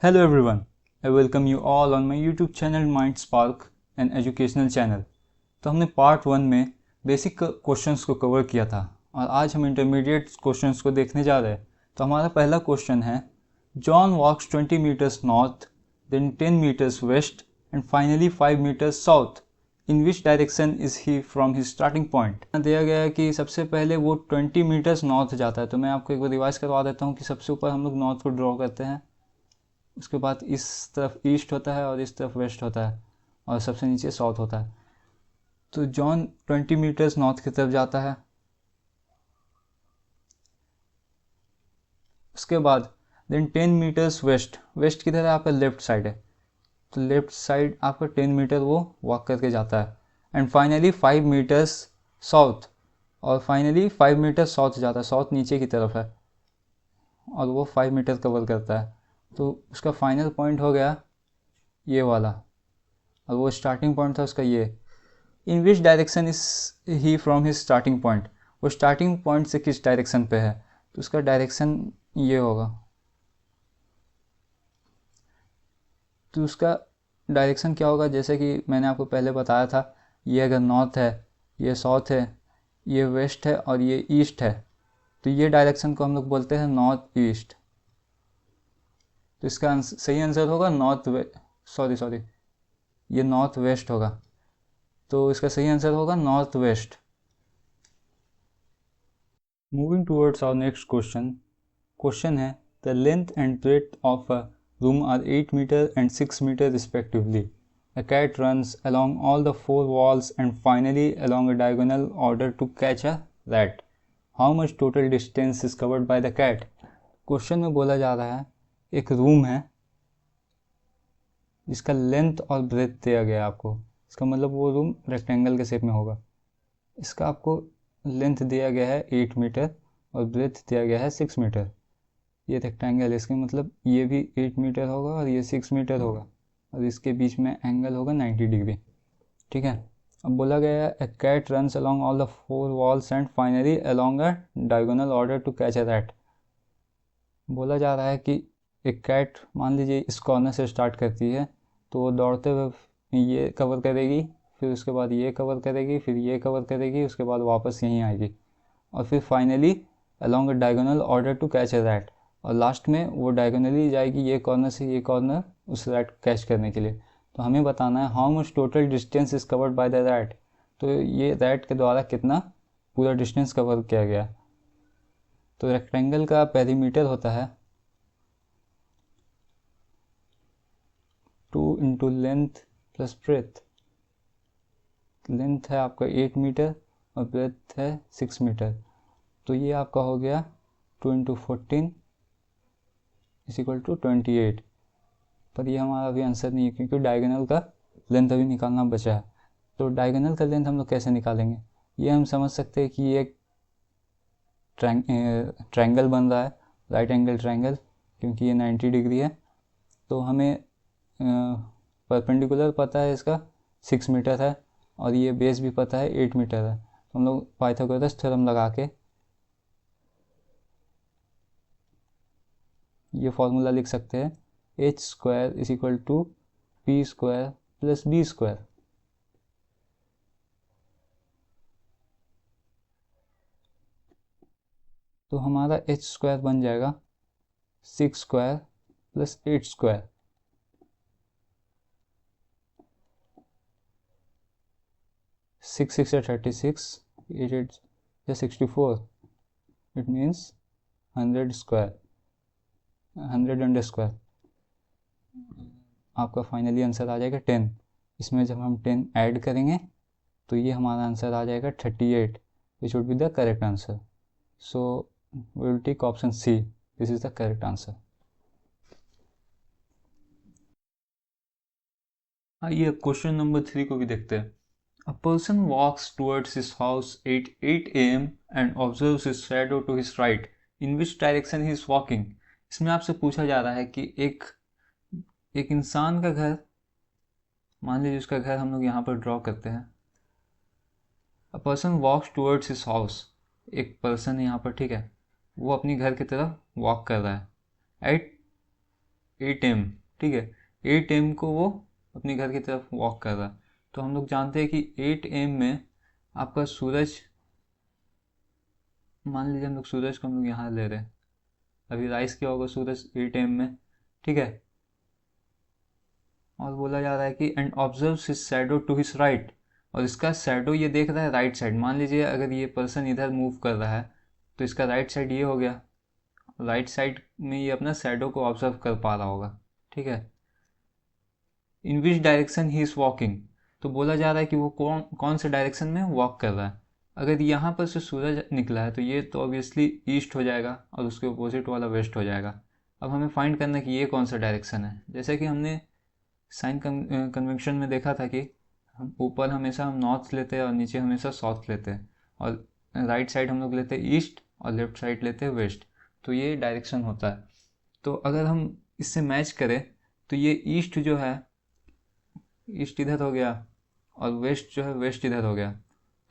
Hello everyone, I welcome you all on my YouTube channel Mind Spark, an educational channel। तो हमने part 1 में basic questions को cover किया था और आज हम इंटरमीडिएट क्वेश्चंस को देखने जा रहे हैं। तो हमारा पहला क्वेश्चन है, John walks 20 metres north, then 10 metres west and finally 5 metres south. In which direction is he from his starting point. दिया गया है कि सबसे पहले वो 20 मीटर्स नॉर्थ जाता है। तो मैं आपको एक बार रिवाइज करवा देता हूँ कि सबसे ऊपर हम लोग नॉर्थ को ड्रॉ करते हैं, उसके बाद इस तरफ ईस्ट होता है और इस तरफ वेस्ट होता है और सबसे नीचे साउथ होता है। तो जॉन 20 मीटर्स नॉर्थ की तरफ जाता है। उसके बाद देन 10 मीटर्स वेस्ट, वेस्ट की तरफ आपका लेफ्ट साइड है, तो लेफ्ट साइड आपका 10 मीटर वो वॉक करके जाता है। एंड फाइनली 5 मीटर्स साउथ, और फाइनली 5 मीटर साउथ जाता है, साउथ नीचे की तरफ है और वो 5 मीटर कवर करता है। तो उसका फाइनल पॉइंट हो गया ये वाला, और वो स्टार्टिंग पॉइंट था उसका ये। In which direction is he from his starting point, वो स्टार्टिंग पॉइंट से किस डायरेक्शन पे है, तो उसका डायरेक्शन ये होगा। तो उसका डायरेक्शन क्या होगा, जैसे कि मैंने आपको पहले बताया था, ये अगर नॉर्थ है, ये साउथ है, ये वेस्ट है और ये ईस्ट है, तो ये डायरेक्शन को हम लोग बोलते हैं नॉर्थ ईस्ट। तो इसका सही आंसर होगा नॉर्थ सॉरी ये नॉर्थ वेस्ट होगा। तो इसका सही आंसर होगा north west. Moving towards our next question है, the length and breadth of a room are 8 metre and 6 metre respectively. A cat runs along all the 4 walls and finally along a diagonal order to catch a rat. How much total distance is covered by the cat? Question में बोला जा रहा है एक room है जिसका length और breath दिया गया है आपको। इसका मतलब वो रूम रेक्टेंगल के शेप में होगा। इसका आपको लेंथ दिया गया है 8 मीटर और ब्रेथ दिया गया है 6 मीटर। ये रेक्टेंगल है, इसका मतलब ये भी 8 मीटर होगा और ये 6 मीटर होगा और इसके बीच में एंगल होगा 90 डिग्री। ठीक है। अब बोला गया है, a cat runs along all the 4 walls and finally along a diagonal order to catch a rat. बोला जा रहा है कि एक कैट मान लीजिए इस कॉर्नर से स्टार्ट करती है, तो वो दौड़ते हुए ये कवर करेगी, फिर उसके बाद ये कवर करेगी, फिर ये कवर करेगी, उसके बाद वापस यहीं आएगी और फिर finally along a diagonal order to catch a rat, और लास्ट में वो डायगोनली जाएगी ये कॉर्नर से ये कॉर्नर उस रैट कैच करने के लिए। तो हमें बताना है how much total distance is covered by the rat. तो ये रैट के द्वारा कितना पूरा डिस्टेंस कवर किया गया। तो रेक्टेंगल का पेरीमीटर होता है 2 into length plus breadth. Length है आपका 8 मीटर और ब्रेथ है 6 मीटर, तो ये आपका हो गया 2 इंटू 14 इज इक्वल टू 28। पर ये हमारा अभी आंसर नहीं है क्योंकि डायगोनल का लेंथ अभी निकालना बचा है। तो डायगोनल का लेंथ हम लोग कैसे निकालेंगे, ये हम समझ सकते हैं कि ये ट्रायंगल बन रहा है, राइट एंगल ट्रायंगल, क्योंकि ये 90 डिग्री है। तो हमें परपेंडिकुलर पता है इसका 6 मीटर है और ये बेस भी पता है 8 मीटर है। तो हम लोग पाइथागोरस थ्योरम लगा के ये फॉर्मूला लिख सकते हैं, H square is equal to P square plus B square. तो हमारा एच स्क्वायर बन जाएगा 6 square plus 8 square. 6 6 36, 8 8 64, it means 100 square, 100 under square. आपका फाइनली आंसर आ जाएगा 10। इसमें जब हम 10 ऐड करेंगे तो ये हमारा आंसर आ जाएगा 38, which would be the correct answer. So we will take option C, this is the correct answer. आइए अब क्वेश्चन नंबर 3 को भी देखते हैं। A person walks towards his house at 8 a.m. and observes his shadow to his right. In which direction he is walking? इसमें आपसे पूछा जा रहा है कि एक इंसान का घर, मान लीजिए उसका घर हम लोग यहाँ पर ड्रॉ करते हैं। A person walks towards his house, एक पर्सन है यहाँ पर, ठीक है, वो अपनी घर की तरफ वॉक कर रहा है एट 8 AM, ठीक है, 8 AM को वो अपने घर की तरफ वॉक कर रहा है। तो हम लोग जानते हैं कि 8 AM में आपका सूरज, मान लीजिए हम लोग सूरज को हम लोग यहाँ ले रहे हैं, अभी राइज किया होगा सूरज 8 AM में, ठीक है। और बोला जा रहा है कि and observe his shadow to his right, और इसका शैडो ये देख रहा है राइट साइड। मान लीजिए अगर ये पर्सन इधर मूव कर रहा है तो इसका राइट साइड ये हो गया, राइट साइड में ये अपना शैडो को ऑब्जर्व कर पा रहा होगा, ठीक है। In which direction he is walking, तो बोला जा रहा है कि वो कौन कौन से डायरेक्शन में वॉक कर रहा है। अगर यहाँ पर से सूरज निकला है तो ये तो ऑब्वियसली ईस्ट हो जाएगा और उसके अपोजिट वाला वेस्ट हो जाएगा। अब हमें फाइंड करना है कि ये कौन सा डायरेक्शन है। जैसे कि हमने साइन कन्वेंशन में देखा था कि हम ऊपर हमेशा हम नॉर्थ लेते हैं और नीचे हमेशा साउथ लेते हैं, और राइट साइड हम लोग लेते हैं ईस्ट और लेफ्ट साइड लेते हैं वेस्ट। तो ये डायरेक्शन होता है। तो अगर हम इससे मैच करें तो ये ईस्ट जो है, ईस्ट इधर हो गया और वेस्ट जो है वेस्ट इधर हो गया।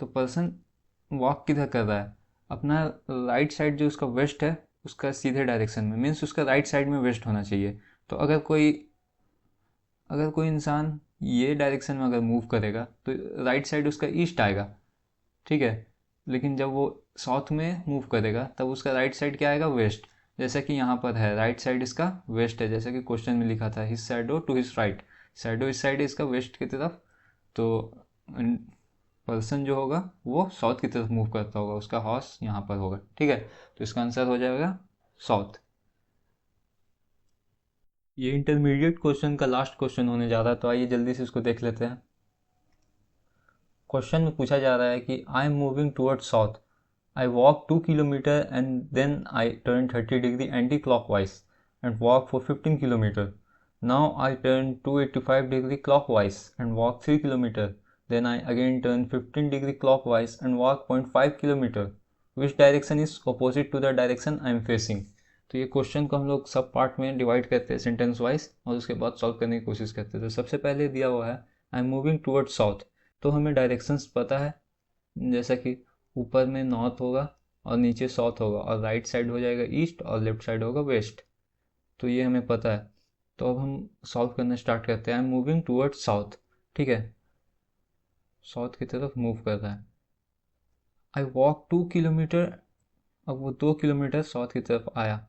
तो पर्सन वॉक किधर कर रहा है, अपना राइट साइड जो उसका वेस्ट है उसका सीधे डायरेक्शन में, मीन्स उसका राइट साइड में वेस्ट होना चाहिए। तो अगर कोई इंसान ये डायरेक्शन में अगर मूव करेगा तो राइट साइड उसका ईस्ट आएगा, ठीक है। लेकिन जब वो साउथ में मूव करेगा तब उसका राइट साइड क्या आएगा, वेस्ट। जैसा कि यहाँ पर है राइट साइड इसका वेस्ट है, जैसा कि क्वेश्चन में लिखा था his shadow to his right, shadow इस साइड है इसका वेस्ट की तरफ। तो पर्सन जो होगा वो साउथ की तरफ मूव करता होगा, उसका हॉर्स यहाँ पर होगा, ठीक है। तो इसका आंसर हो जाएगा साउथ। ये इंटरमीडिएट क्वेश्चन का लास्ट क्वेश्चन होने जा रहा है, तो आइए जल्दी से इसको देख लेते हैं। क्वेश्चन में पूछा जा रहा है कि I am moving towards south, I walk 2 kilometre and then I turn 30 degree anti clockwise and walk for 15 kilometre. Now I turn 285 degree clockwise and walk 3 kilometre, then I again turn 15 degree clockwise and walk 0.5 kilometer. Which direction is opposite to the direction I am facing? तो ये question को हम लोग सब part में divide करते हैं sentence wise और उसके बाद सॉल्व करने की कोशिश करते हैं। तो सबसे पहले दिया हुआ है आई एम मूविंग टूवर्ड्स साउथ, तो हमें डायरेक्शंस पता है, जैसा कि ऊपर में नॉर्थ होगा और नीचे साउथ होगा और राइट साइड हो जाएगा ईस्ट और लेफ्ट साइड होगा वेस्ट। तो ये हमें पता है। तो अब हम सॉल्व करना स्टार्ट करते हैं। आई एम मूविंग टूवर्ड्स साउथ, ठीक है, साउथ की तरफ मूव कर रहा है। आई वॉक 2 किलोमीटर, अब वो 2 किलोमीटर साउथ की तरफ आया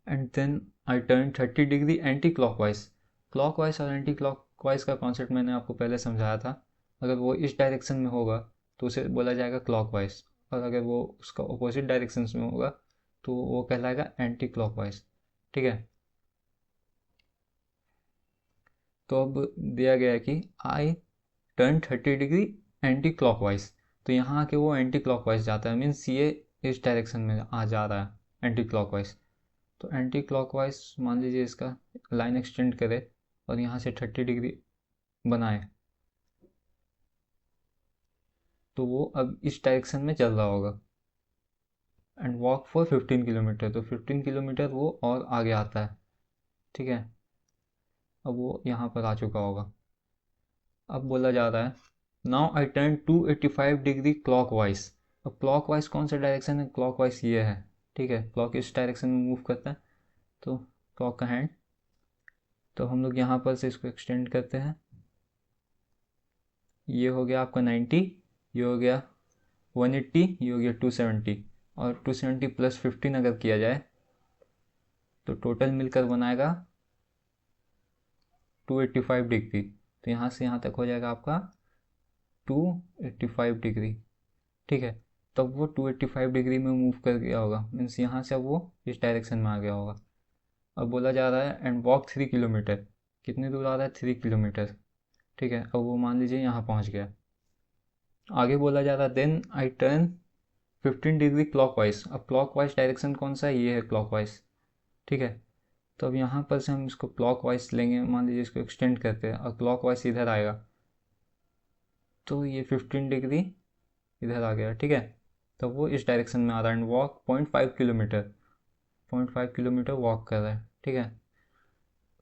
and then I turn 30 degree anti clockwise. Clockwise और एंटी क्लॉकवाइज का कॉन्सेप्ट मैंने आपको पहले समझाया था। अगर वो इस डायरेक्शन में होगा तो उसे बोला जाएगा क्लॉकवाइज, और अगर वो उसका अपोजिट डायरेक्शन में होगा तो वो कहलाएगा एंटी क्लॉकवाइज, ठीक है। तो अब दिया गया है कि आई टर्न 30 डिग्री एंटी क्लॉकवाइज, तो यहाँ आके वो एंटी क्लॉकवाइज जाता है, मीन्स ये इस डायरेक्शन में आ जा रहा है एंटी क्लॉकवाइज। तो एंटी क्लॉकवाइज मान लीजिए इसका लाइन एक्सटेंड करे और यहाँ से 30 डिग्री बनाए, तो वो अब इस डायरेक्शन में चल रहा होगा एंड वॉक फॉर 15 किलोमीटर, तो 15 किलोमीटर वो और आगे आता है, ठीक है। अब वो यहाँ पर आ चुका होगा। अब बोला जा रहा है now I turn 285 degree clockwise. अब क्लॉकवाइज कौन सा डायरेक्शन है, क्लॉकवाइज ये है, ठीक है, क्लॉक इस डायरेक्शन में मूव करता है, तो क्लॉक का हैंड। तो हम लोग यहाँ पर से इसको एक्सटेंड करते हैं, ये हो गया आपका 90, ये हो गया 180, ये हो गया 270, और 270 प्लस 15 अगर किया जाए तो टोटल मिलकर बनाएगा 285 डिग्री। तो यहाँ से यहाँ तक हो जाएगा आपका 285 डिग्री, ठीक है। तब वो 285 डिग्री में मूव कर गया होगा, मीन्स यहाँ से अब वो इस डायरेक्शन में आ गया होगा। अब बोला जा रहा है एंड वॉक 3 किलोमीटर, कितनी दूर आ रहा है 3 किलोमीटर, ठीक है। अब वो मान लीजिए यहाँ पहुँच गया। आगे बोला जा रहा है then I turn 15 degree clockwise. अब क्लॉकवाइज डायरेक्शन कौन सा है, ये है क्लॉकवाइज, ठीक है। तो अब यहाँ पर से हम इसको क्लॉकवाइज लेंगे, मान लीजिए इसको एक्सटेंड करते हैं और क्लॉकवाइज इधर आएगा, तो ये 15 डिग्री इधर आ गया, ठीक है। तो वो इस डायरेक्शन में आ रहा है and walk 0.5 kilometre, 0.5 kilometre walk कर रहा है, ठीक है।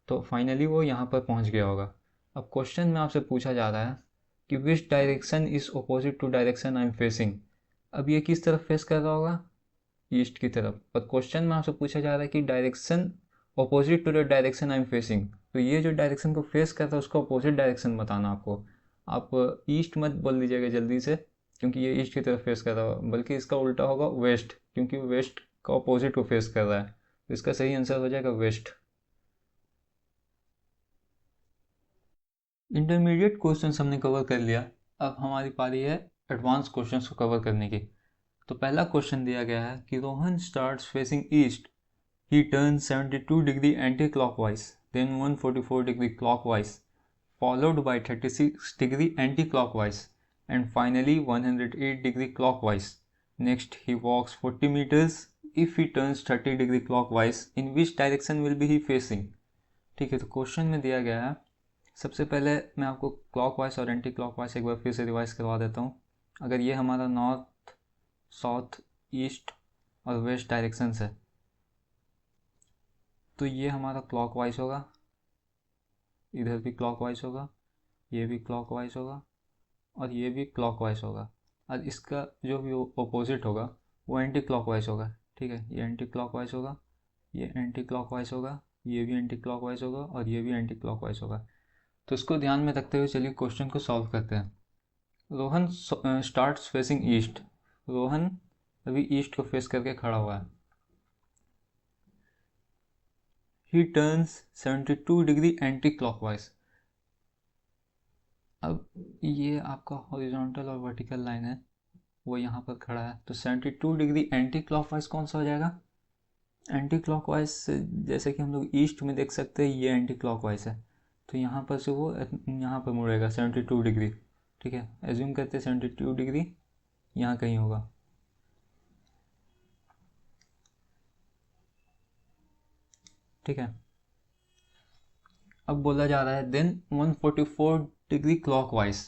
तो फाइनली वो यहाँ पर पहुँच गया होगा। अब क्वेश्चन में आपसे पूछा जा रहा है कि which direction is opposite to direction I am facing. अब ये किस तरफ फेस कर रहा होगा, ईस्ट की तरफ। और क्वेश्चन में आपसे पूछा जा रहा है कि direction opposite to the direction I am facing, तो ये जो डायरेक्शन को फेस करता है उसका अपोजिट डायरेक्शन बताना आपको। आप ईस्ट मत बोल दीजिएगा जल्दी से, क्योंकि ये ईस्ट की तरफ फेस कर रहा होगा, बल्कि इसका उल्टा होगा वेस्ट, क्योंकि वेस्ट का अपोजिट को फेस कर रहा है, तो इसका सही आंसर हो जाएगा वेस्ट। इंटरमीडिएट क्वेश्चंस हमने कवर कर लिया, अब हमारी पारी है एडवांस क्वेश्चंस को कवर करने की। तो पहला क्वेश्चन दिया गया है कि Rohan starts facing east, he turns 72 degree anti-clockwise, then 144 degree clockwise, followed by 36 degree anti-clockwise, and finally 108 degree clockwise. Next, he walks 40 meters. If he turns 30 degree clockwise, in which direction will be he facing? ठीक है, तो question में दिया गया है, सबसे पहले मैं आपको क्लॉकवाइज और एंटी क्लॉकवाइज एक बार फिर से रिवाइज करवा देता हूँ। अगर ये हमारा नॉर्थ, साउथ, ईस्ट और वेस्ट डायरेक्शंस है, तो ये हमारा क्लॉकवाइज होगा, इधर भी क्लॉकवाइज होगा, ये भी क्लॉकवाइज होगा और ये भी क्लॉकवाइज होगा, और इसका जो भी अपोजिट होगा वो एंटी क्लॉकवाइज होगा। ठीक है, ये एंटी क्लॉकवाइज होगा, ये एंटी क्लॉकवाइज होगा, ये भी एंटी क्लॉकवाइज होगा और ये भी एंटी क्लॉकवाइज होगा। तो इसको ध्यान में रखते हुए चलिए क्वेश्चन को सॉल्व करते हैं। Rohan starts facing east, Rohan अभी ईस्ट को फेस करके खड़ा हुआ है। ही टर्न्स 72 डिग्री एंटी क्लॉकवाइज। अब ये आपका हॉरिजॉन्टल और वर्टिकल लाइन है, वो यहाँ पर खड़ा है, तो 72 डिग्री एंटी क्लॉकवाइज कौन सा हो जाएगा? एंटी क्लॉकवाइज जैसे कि हम लोग ईस्ट में देख सकते हैं, ये एंटी क्लॉकवाइज है, तो यहाँ पर से वो यहाँ पर मुड़ेगा 72 डिग्री। ठीक है, एज्यूम करते हैं 72 डिग्री यहाँ कहीं होगा। ठीक है, अब बोला जा रहा है देन 144 डिग्री क्लॉकवाइज।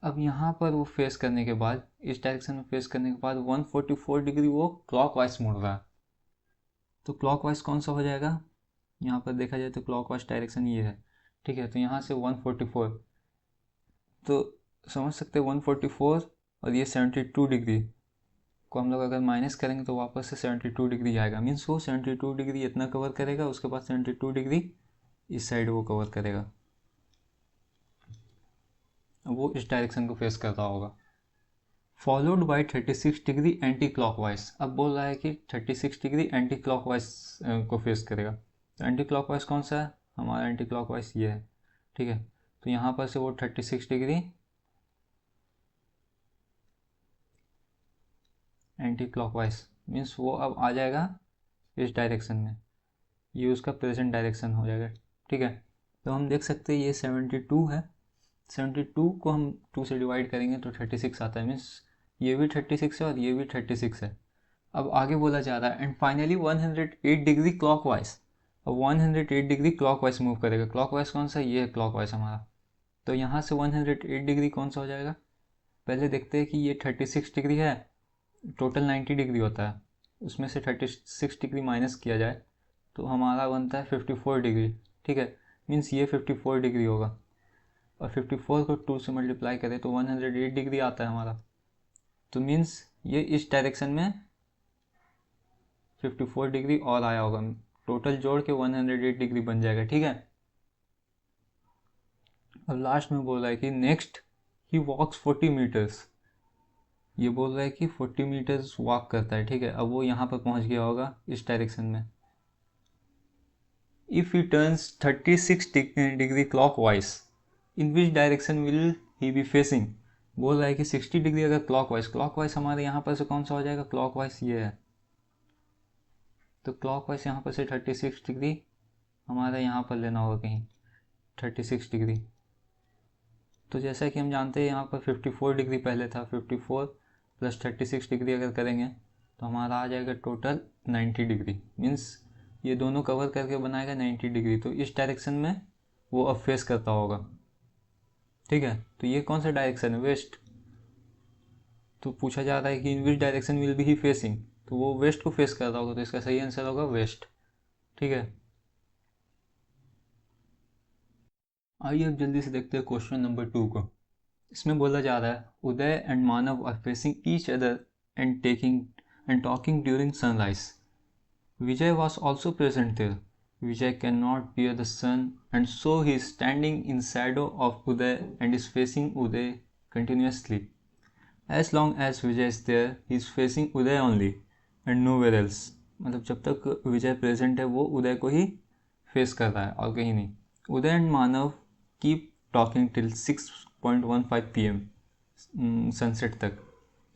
अब यहाँ पर वो फेस करने के बाद, इस डायरेक्शन में फेस करने के बाद 144 डिग्री वो क्लॉकवाइज मुड़ रहा है, तो क्लॉकवाइज कौन सा हो जाएगा? यहाँ पर देखा जाए तो क्लॉकवाइज डायरेक्शन ये है। ठीक है, तो यहाँ से 144, तो समझ सकते हैं 144 और ये 72 डिग्री को हम लोग अगर माइनस करेंगे तो वापस से 72 डिग्री आएगा, मीन्स वो 72 डिग्री इतना कवर करेगा, उसके बाद 72 डिग्री इस साइड वो कवर करेगा, वो इस डायरेक्शन को फेस कर रहा होगा। Followed by 36 degree anti clockwise. अब बोल रहा है कि 36 डिग्री एंटी क्लॉकवाइज को फेस करेगा, तो एंटी क्लॉकवाइज कौन सा है? हमारा एंटी क्लॉकवाइज ये है। ठीक है, तो यहाँ पर से वो 36 डिग्री एंटी क्लॉकवाइज मीन्स वो अब आ जाएगा इस डायरेक्शन में, ये उसका प्रेजेंट डायरेक्शन हो जाएगा। ठीक है, तो हम देख सकते हैं ये 72 है, 72 को हम 2 से डिवाइड करेंगे तो 36 आता है, मीन्स ये भी 36 है और ये भी 36 है। अब आगे बोला जा रहा है एंड फाइनली 108 डिग्री क्लॉकवाइज। अब 108 डिग्री क्लॉकवाइज मूव करेगा, क्लॉकवाइज कौन सा? ये है क्लॉकवाइज हमारा, तो यहाँ से 108 डिग्री कौन सा हो जाएगा? पहले देखते हैं कि ये 36 डिग्री है, टोटल 90 डिग्री होता है, उसमें से 36 डिग्री माइनस किया जाए तो हमारा बनता है 54 डिग्री। ठीक है, मीन्स ये 54 डिग्री होगा, और 54 को 2 से मल्टीप्लाई करें तो 108 डिग्री आता है हमारा, तो मीन्स ये इस डायरेक्शन में 54 डिग्री और आया होगा, टोटल जोड़ के 108 डिग्री बन जाएगा। ठीक है, अब लास्ट में बोल रहा है कि नेक्स्ट ही वॉक्स 40 मीटर्स, ये बोल रहा है कि 40 मीटर्स वॉक करता है। ठीक है, अब वो यहाँ पर पहुँच गया होगा इस डायरेक्शन में। If he turns 36 degree clockwise, in which direction will he be facing? बोल रहा है कि 60 डिग्री अगर क्लॉकवाइज हमारे यहाँ पर से कौन सा हो जाएगा? क्लॉकवाइज ये है, तो क्लॉकवाइज यहाँ पर से 36 डिग्री हमारा यहाँ पर लेना होगा कहीं 36 डिग्री। तो जैसा कि हम जानते हैं यहाँ पर 54 डिग्री पहले था, 54 प्लस 36 डिग्री अगर करेंगे तो हमारा आ जाएगा टोटल 90 डिग्री, मीन्स ये दोनों कवर करके बनाएगा 90 डिग्री, तो इस डायरेक्शन में वो अब फेस करता होगा। ठीक है, तो ये कौन सा डायरेक्शन है? वेस्ट। तो पूछा जा रहा है कि in which direction will be he facing, तो वो वेस्ट को फेस कर रहा होगा, तो इसका सही आंसर होगा वेस्ट। ठीक है, आइए अब जल्दी से देखते हैं क्वेश्चन नंबर 2 को। इसमें बोला जा रहा है Uday and Manav are facing each other and talking during sunrise. Vijay was also present there. Vijay cannot bear the sun, and so he is standing in shadow of Uday and is facing Uday continuously. As long as Vijay is there, he is facing Uday only and nowhere else. मतलब जब तक विजय present है वो उदय को ही face कर रहा है और कहीं नहीं. Uday and Manav keep talking till 6:15 PM sunset तक.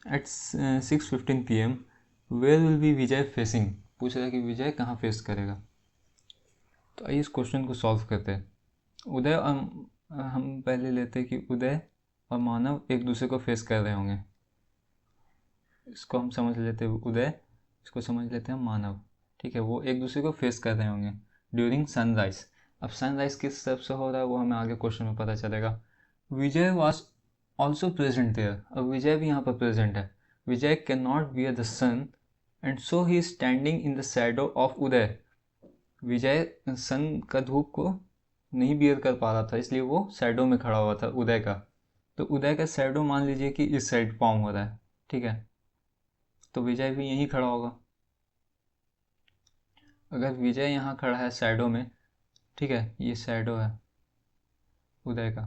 At 6:15 PM where will be Vijay facing. पूछ रहा है कि विजय कहाँ फेस करेगा. तो आइए इस क्वेश्चन को सॉल्व करते हैं. उदय और हम पहले लेते हैं कि उदय और मानव एक दूसरे को फेस कर रहे होंगे. इसको हम समझ लेते हैं उदय, इसको समझ लेते हैं मानव. ठीक है, वो एक दूसरे को फेस कर रहे होंगे ड्यूरिंग सनराइज. अब सनराइज किस तरफ से हो रहा है वो हमें आगे क्वेश्चन में पता चलेगा. Vijay was also present there. अब विजय भी यहाँ पर प्रेजेंट है. Vijay can not bear the sun and so he is standing in the shadow of Uday. Vijay sun का धूप को नहीं बियर कर पा रहा था, इसलिए वो शैडो में खड़ा हुआ था उदय का. तो उदय का शैडो मान लीजिए कि इस साइड फॉर्म हो रहा है. ठीक है, तो विजय भी यहीं खड़ा होगा. अगर विजय यहाँ खड़ा है शैडो में, ठीक है, ये शैडो है उदय का,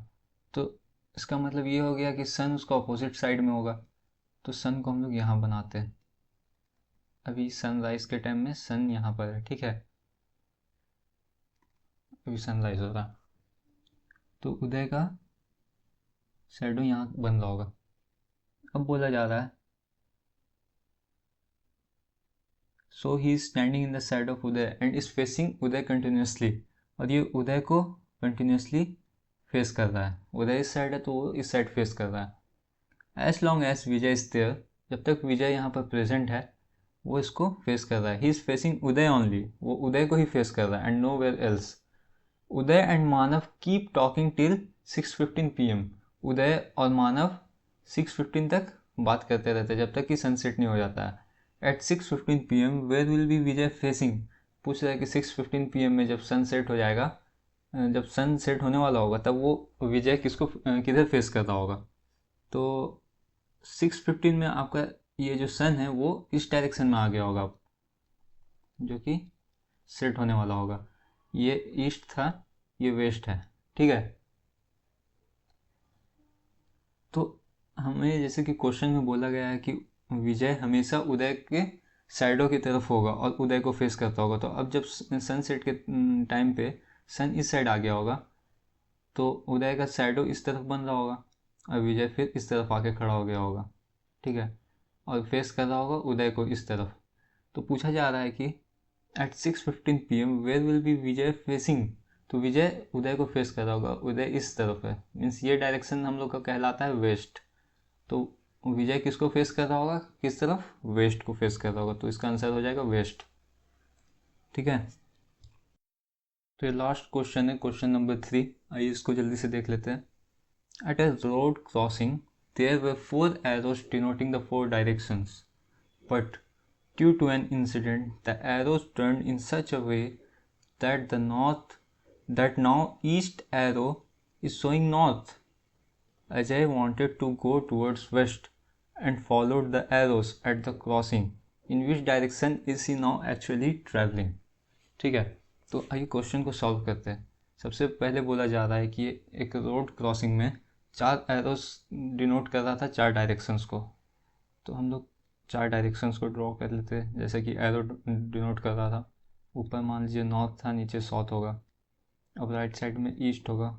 तो इसका मतलब ये हो गया कि सन उसका अपोजिट साइड में होगा. तो सन को हम लोग यहाँ बनाते हैं. अभी सनराइज के टाइम में सन यहाँ पर है. ठीक है, अभी सनराइज हो रहा है तो उदय का शैडो यहाँ बन रहा होगा. अब बोला जा रहा है so he is standing in the side of Uday and is facing Uday continuously. और ये उदय को कंटिन्यूसली फेस कर रहा है. उदय इस साइड है तो वो इस साइड फेस कर रहा है. As long as Vijay is there, जब तक विजय यहाँ पर प्रेजेंट है वो इसको फेस कर रहा है. He is facing Uday only, वो उदय को ही फेस कर रहा है and nowhere else. Uday and Manav keep talking till 6:15 PM. Uday और मानव 6:15 तक बात करते रहते जब तक कि सनसेट नहीं हो जाता है. At 6:15 PM where will be Vijay facing. पूछ रहा है कि 6:15 PM में जब सनसेट हो जाएगा, जब सनसेट होने वाला होगा, तब वो विजय किसको किधर फेस कर रहा होगा. तो 6:15 में आपका ये जो सन है वो इस डायरेक्शन में आ गया होगा जो कि सेट होने वाला होगा. ये ईस्ट था, ये वेस्ट है. ठीक है, तो हमें जैसे कि क्वेश्चन में बोला गया है कि विजय हमेशा उदय के साइडों की तरफ होगा और उदय को फेस करता होगा. तो अब जब सनसेट के टाइम पे सन इस साइड आ गया होगा तो उदय का शैडो इस तरफ बन रहा होगा और विजय फिर इस तरफ आके खड़ा हो गया होगा. ठीक है, और फेस कर रहा होगा उदय को इस तरफ. तो पूछा जा रहा है कि at 6:15 PM where will be Vijay facing. तो विजय उदय को फेस कर रहा होगा, उदय इस तरफ है, मीन्स ये डायरेक्शन हम लोग का कहलाता है वेस्ट. तो विजय किसको फेस कर रहा होगा, किस तरफ, वेस्ट को फेस कर रहा होगा. तो इसका आंसर हो जाएगा वेस्ट. ठीक है, तो ये लास्ट क्वेश्चन है, क्वेश्चन नंबर 3. आइए इसको जल्दी से देख लेते हैं. At a road crossing there were 4 arrows denoting the 4 directions, but due to an incident the arrows turned in such a way that now east arrow is showing north. Ajay wanted to go towards west and followed the arrows at the crossing. In which direction is he now actually traveling? ठीक है, तो आइए question को solve करते हैं. सबसे पहले बोला जा रहा है कि एक रोड क्रॉसिंग में 4 एरोस डिनोट कर रहा था 4 डायरेक्शंस को. तो हम लोग 4 डायरेक्शंस को ड्रॉ कर लेते हैं. जैसे कि एरो डिनोट कर रहा था, ऊपर मान लीजिए नॉर्थ था, नीचे साउथ होगा, अब राइट साइड में ईस्ट होगा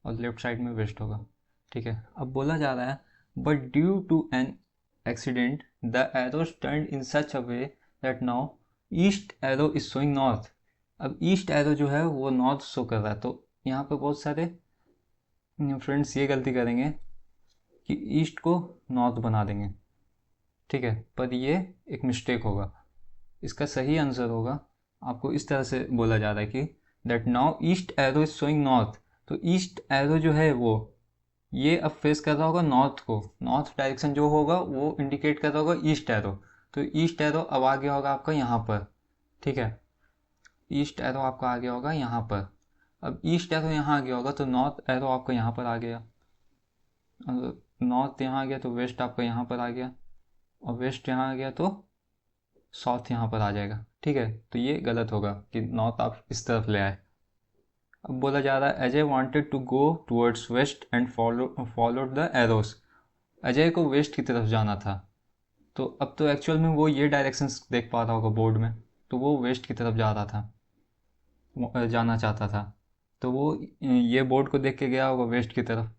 और लेफ्ट साइड में वेस्ट होगा. ठीक है, अब बोला जा रहा है but due to an accident the arrows turned in such a way that now east arrow is showing north. अब ईस्ट एरो जो है वो नॉर्थ शो कर रहा है. तो यहाँ पर बहुत सारे फ्रेंड्स ये गलती करेंगे कि ईस्ट को नॉर्थ बना देंगे. ठीक है, पर ये एक मिस्टेक होगा. इसका सही आंसर होगा, आपको इस तरह से बोला जा रहा है कि that now east arrow is showing north. तो ईस्ट एरो जो है वो ये अब फेस कर रहा होगा नॉर्थ को. नॉर्थ डायरेक्शन जो होगा वो इंडिकेट कर रहा होगा ईस्ट एरो. तो ईस्ट एरो अब आ गया होगा आपका यहाँ पर. ठीक है, ईस्ट एरो आपका आ गया होगा यहाँ पर. अब ईस्ट एरो यहाँ आ गया होगा तो नॉर्थ एरो आपका यहाँ पर आ गया. नॉर्थ यहाँ आ गया तो वेस्ट आपका यहाँ पर आ गया, और वेस्ट यहाँ आ गया तो साउथ यहाँ पर आ जाएगा. ठीक है, तो ये गलत होगा कि नॉर्थ आप इस तरफ ले आए। अब बोला जा रहा है Ajay wanted to go towards west and followed the arrows. Ajay को वेस्ट की तरफ जाना था, तो अब तो एक्चुअल में वो ये डायरेक्शंस देख पा रहा होगा बोर्ड में, तो वो वेस्ट की तरफ जा रहा था, जाना चाहता था, तो वो ये बोर्ड को देख के गया होगा वेस्ट की तरफ।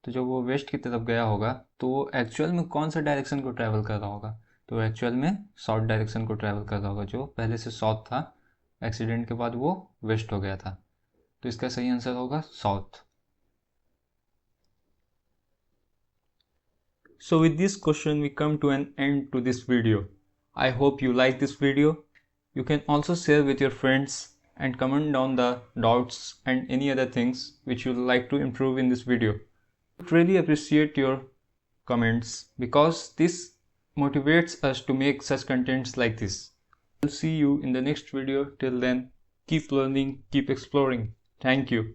तो जब वो वेस्ट की तरफ गया होगा तो वो एक्चुअल में कौन सा डायरेक्शन को ट्रैवल कर रहा होगा, तो एक्चुअल में साउथ डायरेक्शन को ट्रैवल कर रहा होगा, जो पहले से साउथ था, एक्सीडेंट के बाद वो वेस्ट हो गया था। तो इसका सही आंसर होगा south. So with this question we come to an end to this video. I hope you like this video. You can also share with your friends and comment down the doubts and any other things which you would like to improve in this video. I really appreciate your comments because this motivates us to make such contents like this. I'll see you in the next video. Till then, keep learning, keep exploring. Thank you.